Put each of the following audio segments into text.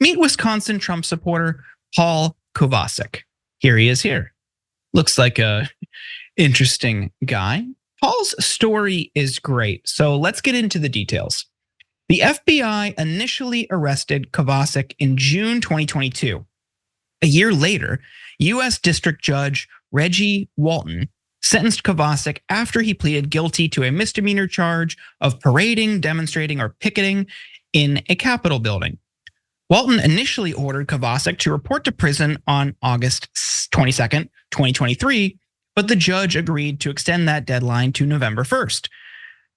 Meet Wisconsin Trump supporter Paul Kovacik. Here he is here. Looks like a interesting guy. Paul's story is great, so let's get into the details. The FBI initially arrested Kovacik in June 2022. A year later, U.S. District Judge Reggie Walton sentenced Kovacik after he pleaded guilty to a misdemeanor charge of parading, demonstrating, or picketing in a Capitol building. Walton initially ordered Kovacik to report to prison on August 22nd, 2023, but the judge agreed to extend that deadline to November 1st.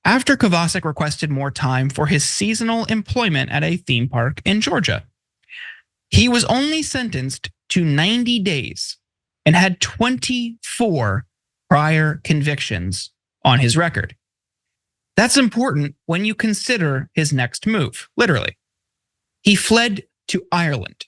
After Kovacik requested more time for his seasonal employment at a theme park in Georgia. He was only sentenced to 90 days and had 24 prior convictions on his record. That's important when you consider his next move, literally. He fled to Ireland.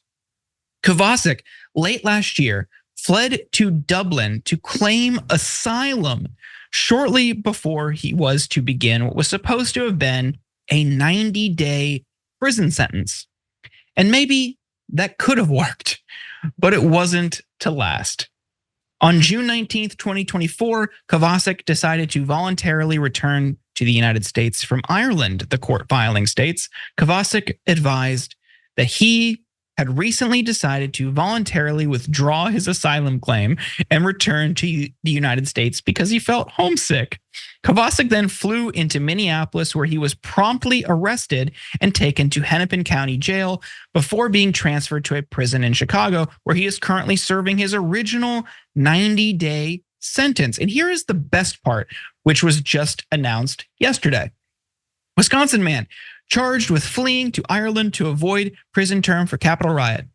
Kovacik, late last year, fled to Dublin to claim asylum shortly before he was to begin what was supposed to have been a 90-day prison sentence. And maybe that could have worked, but it wasn't to last. On June 19th, 2024, Kovacik decided to voluntarily return to the United States from Ireland, the court filing states. Kovacik advised that he had recently decided to voluntarily withdraw his asylum claim and return to the United States because he felt homesick. Kovacik then flew into Minneapolis, where he was promptly arrested and taken to Hennepin County Jail before being transferred to a prison in Chicago, where he is currently serving his original 90-day sentence. And here is the best part, which was just announced yesterday. Wisconsin man charged with fleeing to Ireland to avoid prison term for Capitol riot.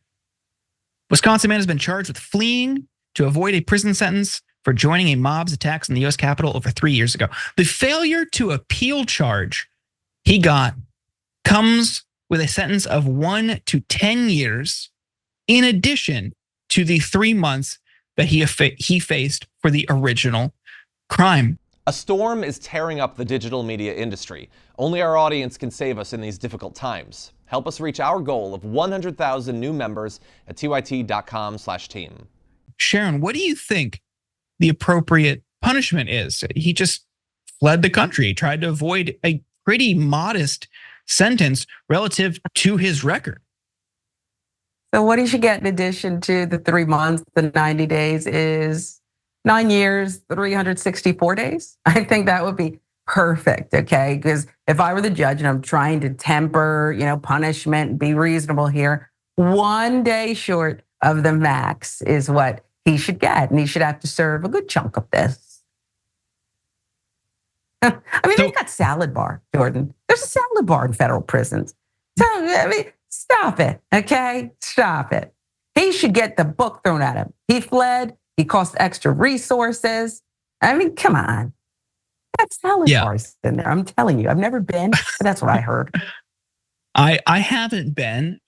Wisconsin man has been charged with fleeing to avoid a prison sentence for joining a mob's attacks on the US Capitol over 3 years ago. The failure to appeal charge he got comes with a sentence of 1 to 10 years, in addition to the 3 months that he faced for the original crime. A storm is tearing up the digital media industry. Only our audience can save us in these difficult times. Help us reach our goal of 100,000 new members at tyt.com/team. Sharon, what do you think the appropriate punishment is? He just fled the country, tried to avoid a pretty modest sentence relative to his record. So what he should get in addition to the 3 months, the 90 days, is 9 years, 364 days. I think that would be perfect, okay? Because if I were the judge and I'm trying to temper, punishment, be reasonable here, 1 day short of the max is what he should get, and he should have to serve a good chunk of this. I mean, they've got salad bar, Jordan. There's a salad bar in federal prisons. So, stop it, okay? Stop it. He should get the book thrown at him. He fled. He cost extra resources. I mean, come on. That salad bar's in there. I'm telling you, I've never been, but that's what I heard. I haven't been.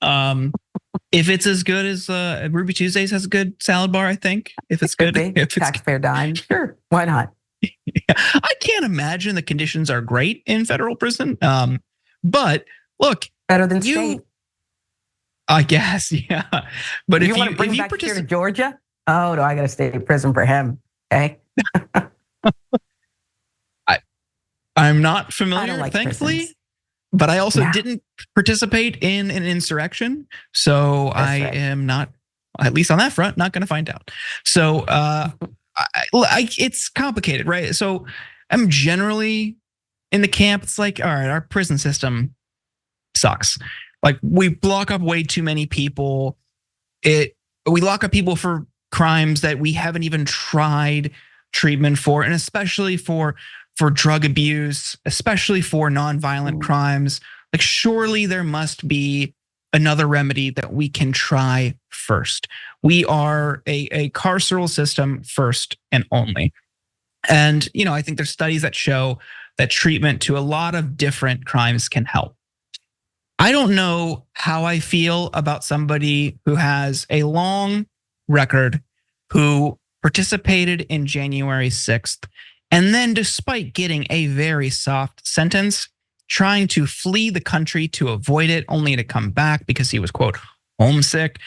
If it's as good as Ruby Tuesdays has a good salad bar, I think. If it's good, if it's taxpayer dime, sure, why not? I can't imagine the conditions are great in federal prison. But look, better than state. I guess, yeah. But if you want to bring back here to Georgia, oh no, I got to stay in prison for him. Okay. I'm not familiar, like thankfully. prisons. But I also didn't participate in an insurrection, so am not, at least on that front, not going to find out. So it's complicated, right? So I'm generally in the camp. It's like, all right, our prison system sucks. Like, we lock up way too many people. We lock up people for crimes that we haven't even tried treatment for, and especially for drug abuse, especially for nonviolent crimes. Like, surely there must be another remedy that we can try first. We are a carceral system first and only. And I think there's studies that show that treatment to a lot of different crimes can help. I don't know how I feel about somebody who has a long record, who participated in January 6th, and then, despite getting a very soft sentence, trying to flee the country to avoid it, only to come back because he was, quote, homesick.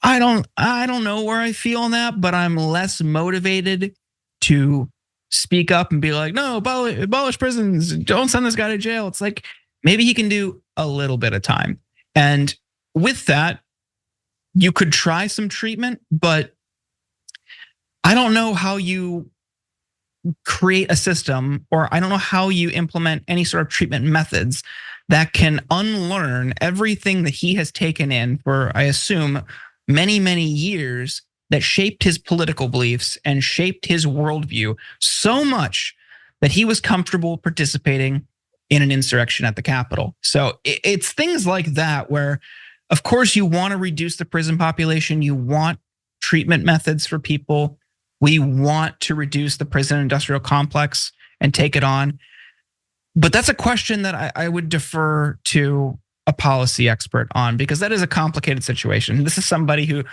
I don't know where I feel on that, but I'm less motivated to speak up and be like, no, abolish prisons, don't send this guy to jail. It's like, maybe he can do a little bit of time. And with that, you could try some treatment, but I don't know how you create a system, or I don't know how you implement any sort of treatment methods that can unlearn everything that he has taken in for, I assume, many, many years, that shaped his political beliefs and shaped his worldview so much that he was comfortable participating in an insurrection at the Capitol. So it's things like that where, of course, you want to reduce the prison population. You want treatment methods for people. We want to reduce the prison industrial complex and take it on. But that's a question that I would defer to a policy expert on, because that is a complicated situation. This is somebody who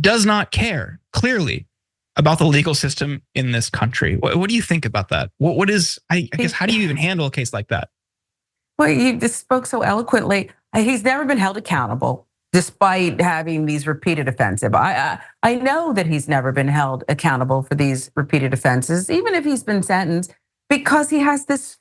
does not care, clearly, about the legal system in this country. What do you think about that? What is, I guess, how do you even handle a case like that? Well, you just spoke so eloquently. He's never been held accountable, despite having these repeated offenses. I know that he's never been held accountable for these repeated offenses, even if he's been sentenced, because he has this,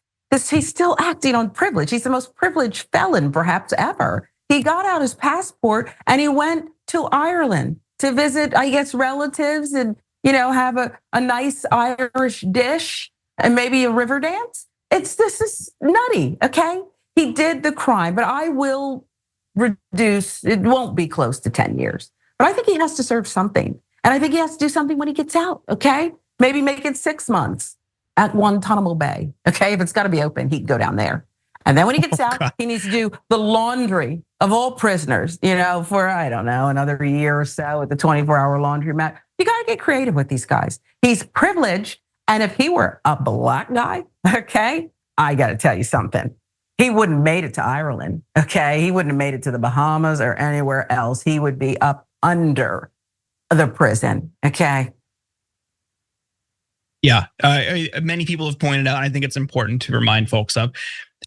he's still acting on privilege. He's the most privileged felon perhaps ever. He got out his passport and he went to Ireland to visit, I guess, relatives and, have a nice Irish dish and maybe a river dance. This is nutty, okay? He did the crime, but I will reduce, it won't be close to 10 years. But I think he has to serve something. And I think he has to do something when he gets out, okay? Maybe make it 6 months at Guantanamo Bay, okay? If it's gotta be open, he can go down there. And then when he gets out, he needs to do the laundry of all prisoners, for, I don't know, another year or so at the 24-hour laundromat. You gotta get creative with these guys. He's privileged, and if he were a black guy, okay, I gotta tell you something. He wouldn't have made it to Ireland, okay? He wouldn't have made it to the Bahamas or anywhere else. He would be up under the prison, okay? Yeah, many people have pointed out, I think it's important to remind folks of,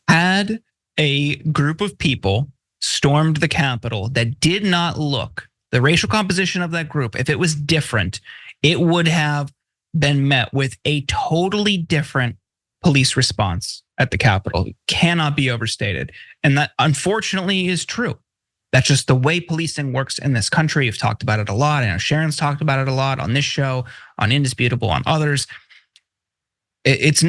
had a group of people stormed the Capitol that did not look, the racial composition of that group, if it was different, it would have been met with a totally different police response at the Capitol. It cannot be overstated. And that unfortunately is true. That's just the way policing works in this country. We've talked about it a lot. I know Sharon's talked about it a lot on this show, on Indisputable, on others. This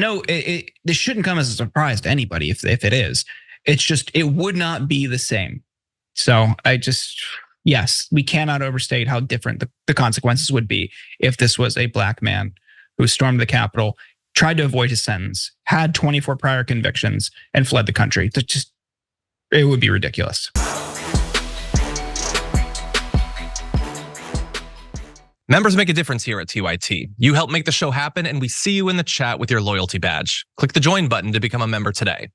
shouldn't come as a surprise to anybody if it is. It's just, it would not be the same. So yes, we cannot overstate how different the consequences would be if this was a black man who stormed the Capitol, tried to avoid his sentence, had 24 prior convictions, and fled the country. It would be ridiculous. Members make a difference here at TYT. You help make the show happen, and we see you in the chat with your loyalty badge. Click the join button to become a member today.